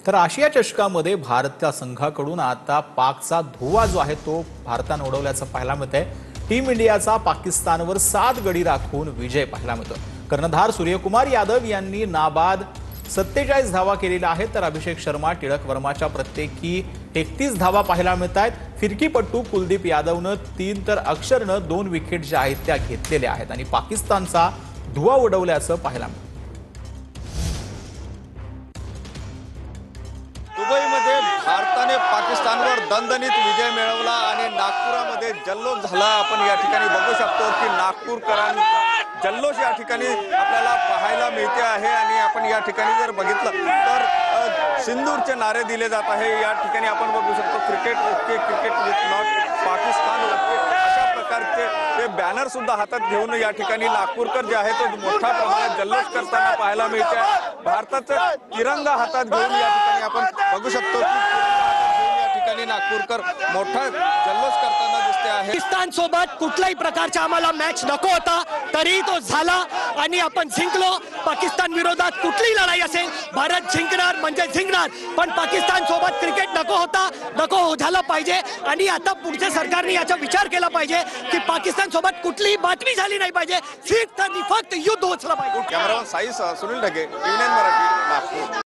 तर आशिया चषकामध्ये भारतीय संघाकडून आता पाकचा धुव्वा जो आहे तो भारताने उडवल्याचं पाहायला मिळतंय। टीम इंडियाचा पाकिस्तानवर 7 गडी राखून विजय पाहायला मिळतो। कर्णधार सूर्यकुमार यादव यांनी नाबाद 47 धावा केलेल्या आहेत, तर अभिषेक शर्मा, टिळक वर्माच्या प्रत्येकी 31 धावा पाहायला मिळतात। फिरकीपटू कुलदीप यादवनं 3 तर अक्षरनं 2 विकेट ज्या आहेत त्या घेतलेल्या आहेत आणि पाकिस्तानचा धुव्वा उडवल्याचं पाहायला मिळतं। दुबईमध्ये भारताने पाकिस्तानवर दणदणीत विजय मिळवला आणि नागपुरामध्ये जल्लोष झाला। आपण या ठिकाणी बघू शकतो की नागपूरकरांचा जल्लोष या ठिकाणी आपल्याला पाहायला मिळते आहे आणि आपण या ठिकाणी जर बघितलं तर सिंदूरचे नारे दिले जात आहे। या ठिकाणी आपण बघू शकतो cricket okay, cricket with not Pakistan okay, अशा प्रकारचे ते बॅनर सुद्धा हातात घेऊन या ठिकाणी नागपूरकर जे आहेत ते मोठ्या प्रमाणात जल्लोष करताना पाहायला मिळते। भारताचा तिरंगा हातात घेऊन या ठिकाणी आपण बघू शकतो की या ठिकाणी नागपूरकर मोठा जल्लोष करताना दिसते आहे। पाकिस्तान सोबत कुठल्याही प्रकारचा आम्हाला मॅच नको होता, तरी तो झाला आणि आपण जिंकलो। पाकिस्तान विरोधात कुठलीही लढाई असेल भारत जिंकणार म्हणजे जिंकणार, पण पाकिस्तान सोबत क्रिकेट नको होता, नको झाला पाहिजे आणि आता पुढच्या सरकारने याचा विचार केला पाहिजे की पाकिस्तान सोबत कुठलीही बातमी झाली नाही पाहिजे, सिर्फ आणि फक्त युद्ध होचलं पाहिजे। Cameraman Sai Sunil Dhage, TV 9 Marathi, Nagpur.